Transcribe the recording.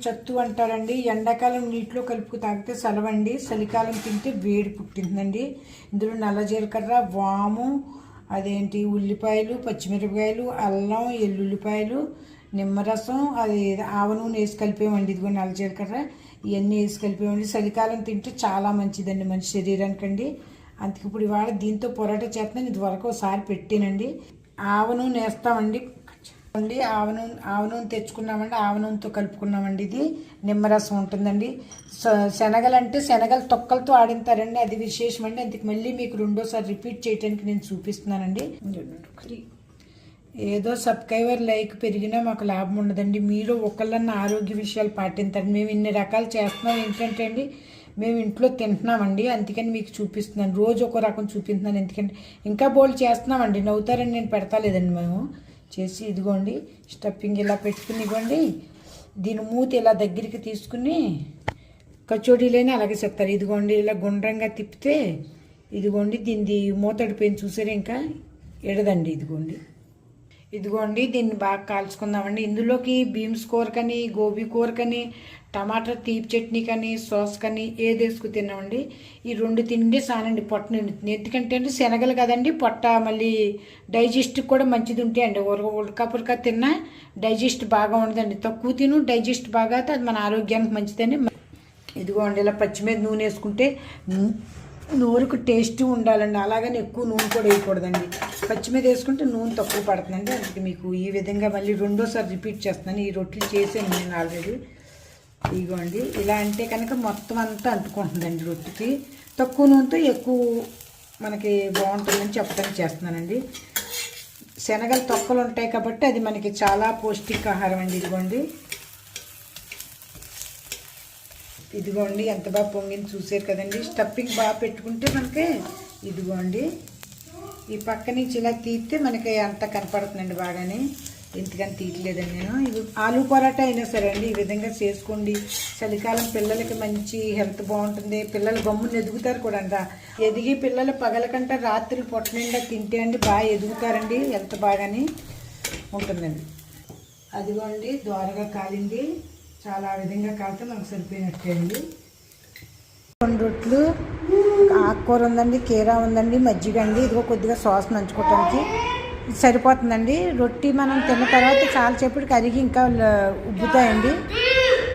చత్తు అంటారండి. ఎండాకాలం నీటిలో కలుపుకు తాగితే చలవండి, చలికాలం తింటే వేడి పుట్టిందండి. ఇందులో నల్ల జీలకర్ర, వాము, అదేంటి ఉల్లిపాయలు, పచ్చిమిరపకాయలు, అల్లం, ఎల్లుల్లిపాయలు, నిమ్మరసం, అది ఆవ నూనె వేసి కలిపేమండి. ఇదిగో నల్ల జీలకర్ర ఇవన్నీ వేసి కలిపేమండి. చలికాలం తింటే చాలా మంచిదండి మన శరీరానికండి. అందుకే ఇప్పుడు ఇవాళ దీంతో పొరాటా చేస్తున్నాను. ఇది వరకు ఒకసారి పెట్టానండి. ఆవ నూనె వేస్తామండి అండి. ఆవ నూనె తెచ్చుకున్నామండి, ఆవ నూనెతో కలుపుకున్నామండి. ఇది నిమ్మరసం ఉంటుందండి. శనగలు అంటే శనగలు తొక్కలతో ఆడింతారండి, అది విశేషం అండి. అందుకు మళ్ళీ మీకు రెండోసారి రిపీట్ చేయడానికి నేను చూపిస్తున్నానండి. ఏదో సబ్స్క్రైబర్ లైక్ పెరిగినా మాకు లాభం ఉండదండి. మీరు ఒకళ్ళన్న ఆరోగ్య విషయాలు పాటించండి. మేము ఇన్ని రకాలు చేస్తున్నాం ఏంటంటే అండి, మేము ఇంట్లో తింటున్నామండి, అందుకని మీకు చూపిస్తున్నాను. రోజు ఒక రకం చూపిస్తున్నాను, ఎందుకంటే ఇంకా బోల్డ్ చేస్తున్నామండి. నవ్వుతారని నేను పెడతాలేదండి. మేము చేసి ఇదిగోండి స్టఫింగ్ ఇలా పెట్టుకుని ఇవ్వండి. దీని మూతి ఇలా దగ్గరికి తీసుకుని కచోడీలేని అలాగే చెప్తారు. ఇదిగోండి ఇలా గుండ్రంగా తిప్పితే ఇదిగోండి దీన్ని మూతడిపోయింది చూసారా, ఇంకా ఎడదండి. ఇదిగోండి దీన్ని బాగా కాల్చుకుందామండి. ఇందులోకి బీన్స్ కూర కానీ, గోబీ కూర కానీ, టమాటా తీపి చట్నీ కానీ, సాస్ కానీ ఏది వేసుకు తిన్నామండి. ఈ రెండు తిండి సానండి పొట్ట నిండుతుంది. ఎందుకంటే అండి శనగలు కదండి, పొట్ట మళ్ళీ డైజెస్ట్కి కూడా మంచిది ఉంటాయి అండి. ఉడక తిన్నా డైజెస్ట్ బాగా ఉండదండి. తక్కువ తిను డైజెస్ట్ బాగా అయితే అది మన ఆరోగ్యానికి మంచిదండి. ఇదిగోండి ఇలా పచ్చిమిరప నూనె వేసుకుంటే నూరుకు టేస్ట్ ఉండాలండి. అలాగని ఎక్కువ నూనె కూడా వేయకూడదండి. పచ్చిమిరప వేసుకుంటే నూనె తక్కువ పడుతుందండి. అందుకే మీకు ఈ విధంగా మళ్ళీ రెండోసారి రిపీట్ చేస్తున్నాను. ఈ రొట్టెలు చేసాను నేను ఆల్రెడీ. ఇదిగోండి ఇలా అంటే కనుక మొత్తం అంతా అంటుకుంటుందండి రొట్టెకి. తక్కువ నూనెతో ఎక్కువ మనకి బాగుంటుందని చెప్పడానికి చేస్తున్నానండి. శనగలు తొక్కలు ఉంటాయి కాబట్టి అది మనకి చాలా పౌష్టికాహారం అండి. ఇదిగోండి ఎంత బాగా పొంగింది చూసారు కదండి. స్టఫింగ్ బాగా పెట్టుకుంటే మనకి ఇదిగోండి ఈ పక్క నుంచి ఇలా తీస్తే మనకి అంత కనపడుతుందండి బాగానే. ఎందుకని తీయట్లేదండి నేను. ఇది ఆలూ పరాటా అయినా సరే అండి ఈ విధంగా చేసుకోండి. చలికాలం పిల్లలకి మంచి హెల్త్ బాగుంటుంది. పిల్లలు గమ్మున ఎదుగుతారు కూడా అంట. ఎదిగి పిల్లలు పగలకంట రాత్రి పొట్ట నిండా తింటే అండి బాగా ఎదుగుతారండి, హెల్త్ బాగానే ఉంటుందండి. అదిగోండి దోరగా కాలింది. చాలా విధంగా కాలితే మనకు సరిపోయినట్టే అండి. కొన్ని రొట్లు ఆకుకూర ఉందండి, కీరా ఉందండి, మజ్జిగ అండి. ఇదిగో కొద్దిగా సాస్ నంచుకోవటానికి సరిపోతుందండి. రొట్టి మనం తిన్న తర్వాత చాలాసేపటికి కరిగి ఇంకా ఉబ్బుతాయండి.